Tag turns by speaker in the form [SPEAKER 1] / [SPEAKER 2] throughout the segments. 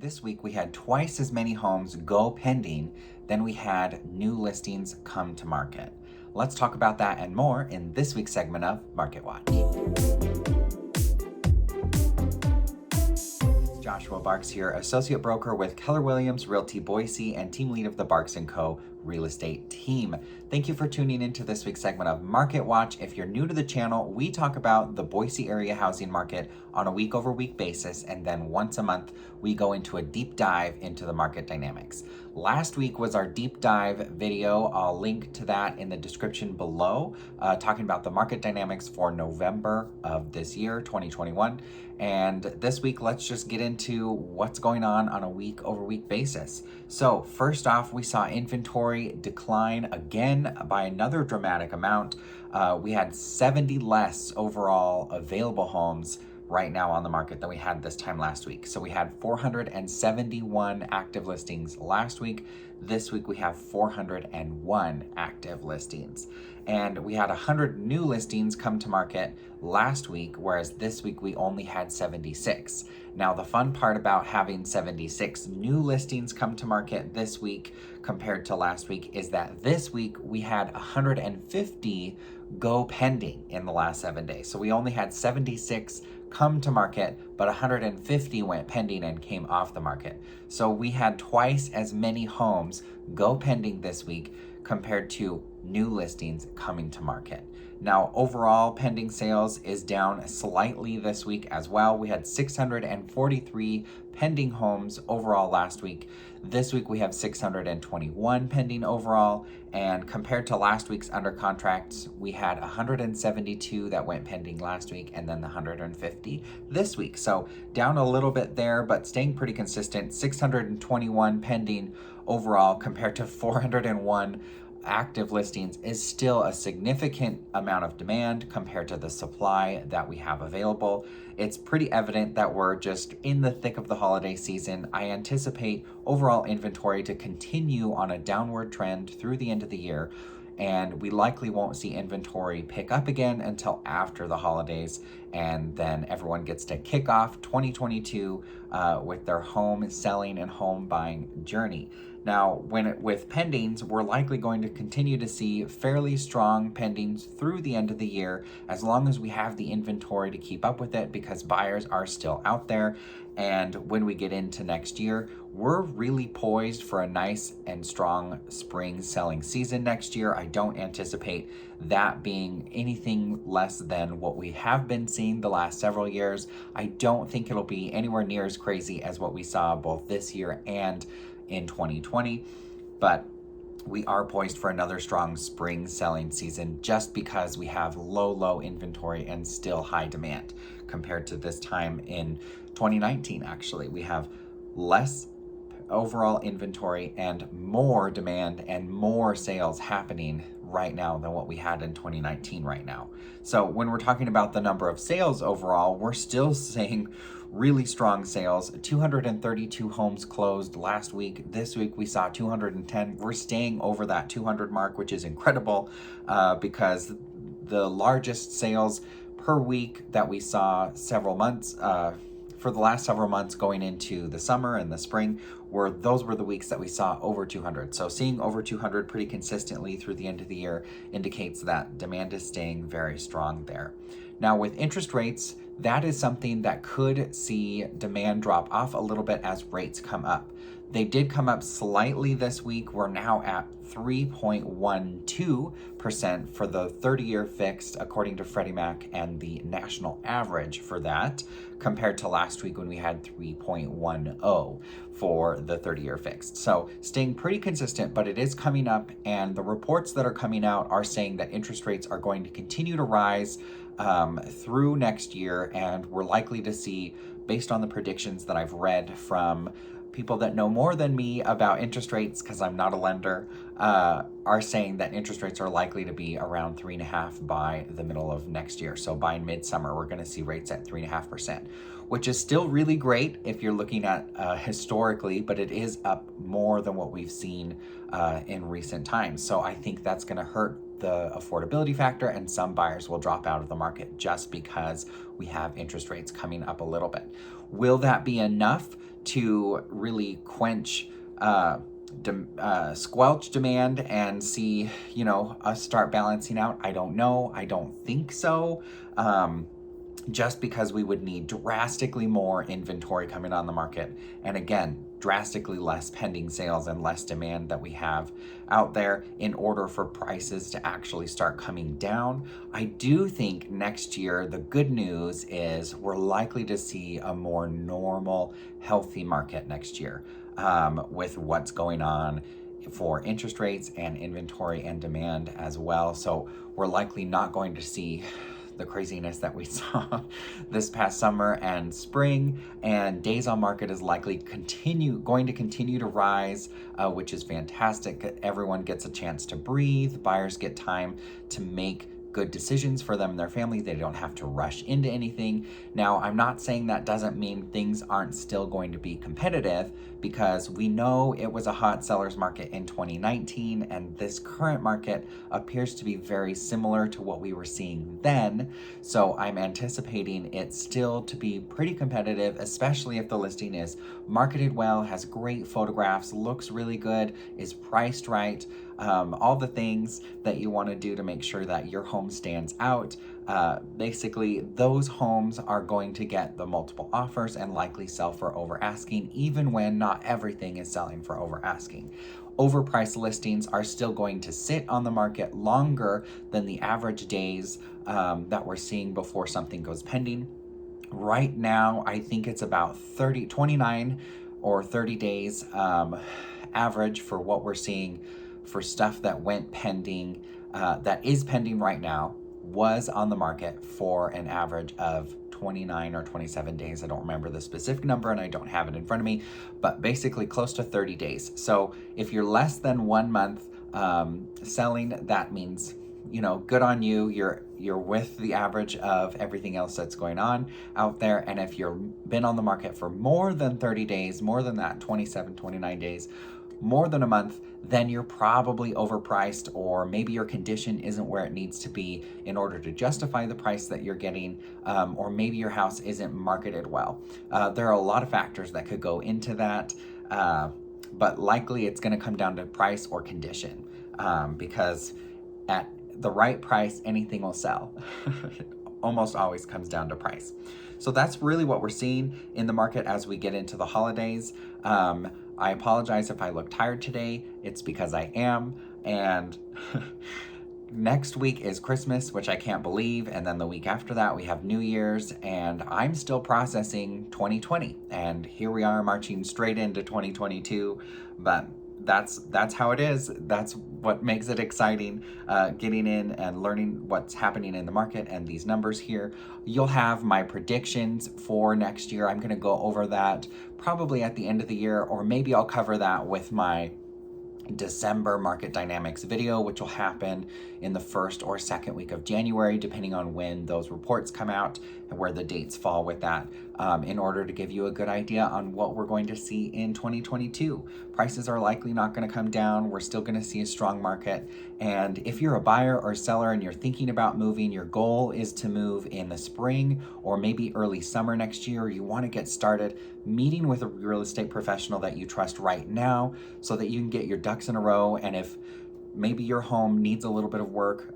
[SPEAKER 1] This week we had twice as many homes go pending than we had new listings come to market. Let's talk about that and more in this week's segment of Market Watch. Joshua Barks here, associate broker with Keller Williams Realty Boise and team lead of the Barks & Co. real estate team. Thank you for tuning into this week's segment of Market Watch. If you're new to the channel, we talk about the Boise area housing market on a week-over-week basis, and then once a month, we go into a deep dive into the market dynamics. Last week was our deep dive video. I'll link to that in the description below, talking about the market dynamics for November of this year, 2021. And this week, let's just get into what's going on a week-over-week basis. So first off, we saw inventory decline again by another dramatic amount. We had 70 less overall available homes right now on the market than we had this time last week. So we had 471 active listings last week. This week we have 401 active listings. And we had 100 new listings come to market last week, whereas this week we only had 76. Now, the fun part about having 76 new listings come to market this week compared to last week is that this week we had 150 go pending in the last 7 days. So we only had 76 come to market, but 150 went pending and came off the market. So we had twice as many homes go pending this week compared to new listings coming to market. Now, overall pending sales is down slightly this week as well. We had 643 pending homes overall last week. This week we have 621 pending overall, and compared to last week's under contracts, we had 172 that went pending last week and then the 150 this week. So down a little bit there, but staying pretty consistent. 621 pending overall compared to 401 active listings is still a significant amount of demand compared to the supply that we have available. It's pretty evident that we're just in the thick of the holiday season. I anticipate overall inventory to continue on a downward trend through the end of the year, and we likely won't see inventory pick up again until after the holidays, and then everyone gets to kick off 2022 with their home selling and home buying journey. Now, with pendings, we're likely going to continue to see fairly strong pendings through the end of the year, as long as we have the inventory to keep up with it, because buyers are still out there. And when we get into next year, we're really poised for a nice and strong spring selling season next year. I don't anticipate that being anything less than what we have been seeing the last several years. I don't think it'll be anywhere near as crazy as what we saw both this year and in 2020, but we are poised for another strong spring selling season just because we have low inventory and still high demand compared to this time in 2019. Actually, we have less overall inventory and more demand and more sales happening right now than what we had in 2019 right now. So when we're talking about the number of sales overall, we're still seeing really strong sales. 232 homes closed last week. This week we saw 210. We're staying over that 200 mark, which is incredible because the largest sales per week that we saw for the last several months going into the summer and the spring those were the weeks that we saw over 200. So seeing over 200 pretty consistently through the end of the year indicates that demand is staying very strong there. Now, with interest rates, that is something that could see demand drop off a little bit as rates come up. They did come up slightly this week. We're now at 3.12% for the 30-year fixed, according to Freddie Mac, and the national average for that, compared to last week when we had 3.10 for the 30-year fixed. So staying pretty consistent, but it is coming up, and the reports that are coming out are saying that interest rates are going to continue to rise through next year, and we're likely to see, based on the predictions that I've read from people that know more than me about interest rates, because I'm not a lender, are saying that interest rates are likely to be around 3.5% by the middle of next year. So by midsummer, we're going to see rates at 3.5%, which is still really great if you're looking at historically, but it is up more than what we've seen in recent times. So I think that's going to hurt the affordability factor, and some buyers will drop out of the market just because we have interest rates coming up a little bit. Will that be enough to really quench squelch demand and see, us start balancing out? I don't know. I don't think so. Just because we would need drastically more inventory coming on the market. And again, drastically less pending sales and less demand that we have out there in order for prices to actually start coming down. I do think next year, the good news is we're likely to see a more normal, healthy market next year, with what's going on for interest rates and inventory and demand as well. So we're likely not going to see the craziness that we saw this past summer and spring, and days on market is likely going to continue to rise, which is fantastic. Everyone gets a chance to breathe. Buyers get time to make good decisions for them and their family. They don't have to rush into anything. Now, I'm not saying that doesn't mean things aren't still going to be competitive, because we know it was a hot seller's market in 2019, and this current market appears to be very similar to what we were seeing then. So I'm anticipating it still to be pretty competitive, especially if the listing is marketed well, has great photographs, looks really good, is priced right. All the things that you want to do to make sure that your home stands out. Basically, those homes are going to get the multiple offers and likely sell for over asking, even when not everything is selling for over asking. Overpriced listings are still going to sit on the market longer than the average days that we're seeing before something goes pending. Right now, I think it's about 29 or 30 days average for what we're seeing for stuff that went pending, that is pending right now, was on the market for an average of 29 or 27 days. I don't remember the specific number and I don't have it in front of me, but basically close to 30 days. So if you're less than 1 month selling, that means, good on you. You're with the average of everything else that's going on out there. And if you've been on the market for more than 30 days, more than that, 27, 29 days, more than a month, then you're probably overpriced, or maybe your condition isn't where it needs to be in order to justify the price that you're getting, or maybe your house isn't marketed well. There are a lot of factors that could go into that, but likely it's going to come down to price or condition, because at the right price, anything will sell. It almost always comes down to price. So that's really what we're seeing in the market as we get into the holidays. I apologize if I look tired today. It's because I am. And next week is Christmas, which I can't believe. And then the week after that, we have New Year's. And I'm still processing 2020. And here we are marching straight into 2022. But that's how it is. That's what makes it exciting, getting in and learning what's happening in the market and these numbers here. You'll have my predictions for next year. I'm going to go over that probably at the end of the year, or maybe I'll cover that with my December market dynamics video, which will happen in the first or second week of January, depending on when those reports come out and where the dates fall with that, in order to give you a good idea on what we're going to see in 2022. Prices are likely not going to come down. We're still going to see a strong market. And if you're a buyer or seller and you're thinking about moving, your goal is to move in the spring or maybe early summer next year, you want to get started meeting with a real estate professional that you trust right now so that you can get your ducks in a row. And if maybe your home needs a little bit of work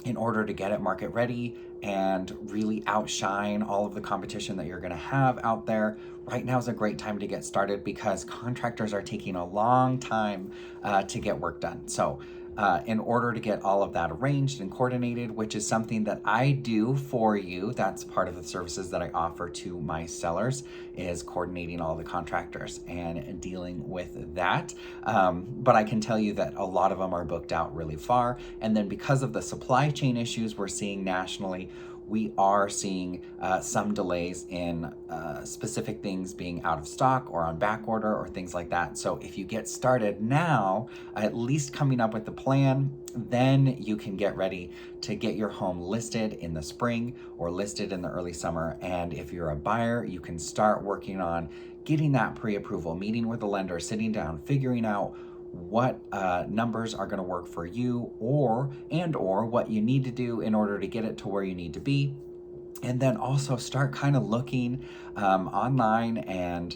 [SPEAKER 1] in order to get it market ready and really outshine all of the competition that you're going to have out there, right now is a great time to get started, because contractors are taking a long time to get work done. So in order to get all of that arranged and coordinated, which is something that I do for you, that's part of the services that I offer to my sellers, is coordinating all the contractors and dealing with that. But I can tell you that a lot of them are booked out really far. And then because of the supply chain issues we're seeing nationally, we are seeing some delays in specific things being out of stock or on back order or things like that. So if you get started now, at least coming up with the plan, then you can get ready to get your home listed in the spring or listed in the early summer. And if you're a buyer, you can start working on getting that pre-approval, meeting with the lender, sitting down, figuring out what numbers are going to work for you, or what you need to do in order to get it to where you need to be. And then also start kind of looking online and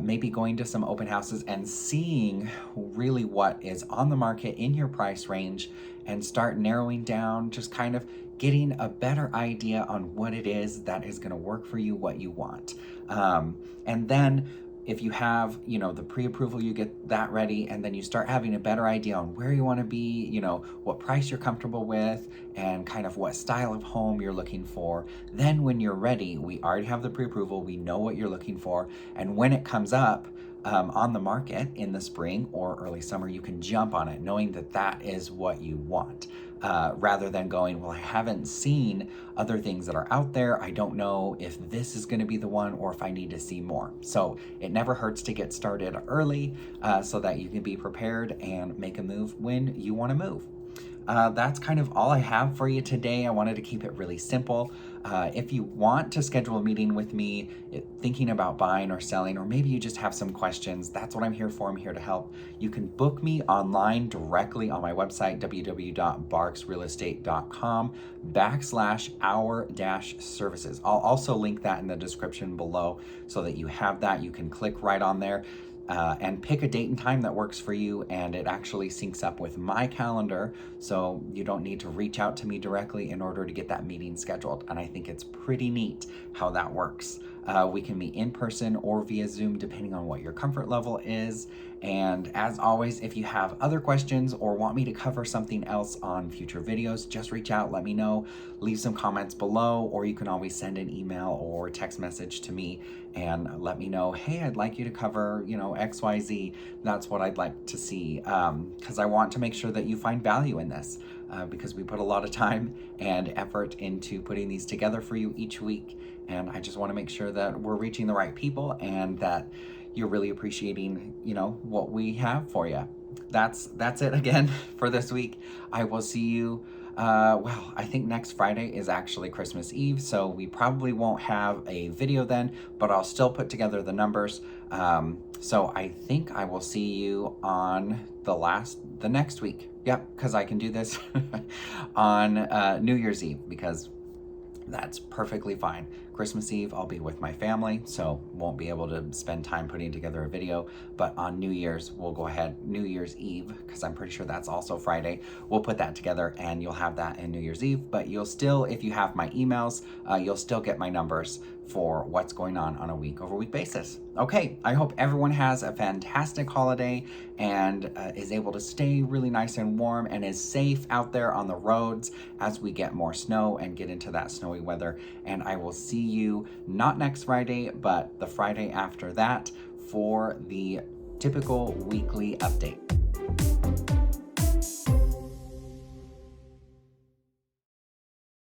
[SPEAKER 1] maybe going to some open houses and seeing really what is on the market in your price range, and start narrowing down, just kind of getting a better idea on what it is that is going to work for you, what you want. And then if you have, the pre-approval, you get that ready, and then you start having a better idea on where you want to be, what price you're comfortable with, and kind of what style of home you're looking for. Then when you're ready, we already have the pre-approval, we know what you're looking for, and when it comes up on the market in the spring or early summer, you can jump on it knowing that that is what you want. Rather than going, well, I haven't seen other things that are out there. I don't know if this is going to be the one or if I need to see more. So it never hurts to get started early so that you can be prepared and make a move when you want to move. That's kind of all I have for you today. I wanted to keep it really simple. If you want to schedule a meeting with me, thinking about buying or selling, or maybe you just have some questions, that's what I'm here for. I'm here to help. You can book me online directly on my website, www.barksrealestate.com/our-services. I'll also link that in the description below so that you have that. You can click right on there. And pick a date and time that works for you, and it actually syncs up with my calendar, so you don't need to reach out to me directly in order to get that meeting scheduled. And I think it's pretty neat how that works. We can meet in person or via Zoom depending on what your comfort level is. And as always, if you have other questions or want me to cover something else on future videos, just reach out, let me know, leave some comments below, or you can always send an email or text message to me and let me know, hey, I'd like you to cover, XYZ. That's what I'd like to see, because I want to make sure that you find value in this, because we put a lot of time and effort into putting these together for you each week. And I just want to make sure that we're reaching the right people and that you're really appreciating, what we have for you. That's it again for this week. I will see you. I think next Friday is actually Christmas Eve, so we probably won't have a video then, but I'll still put together the numbers. So I think I will see you on the next week. Yep, because I can do this on New Year's Eve, because that's perfectly fine. Christmas Eve, I'll be with my family, so won't be able to spend time putting together a video. But on New Year's, we'll go ahead, New Year's Eve, because I'm pretty sure that's also Friday. We'll put that together and you'll have that in New Year's Eve. But you'll still, if you have my emails, you'll still get my numbers for what's going on a week-over-week basis. Okay, I hope everyone has a fantastic holiday and is able to stay really nice and warm and is safe out there on the roads as we get more snow and get into that snowy weather. And I will see you not next Friday, but the Friday after that for the typical weekly update.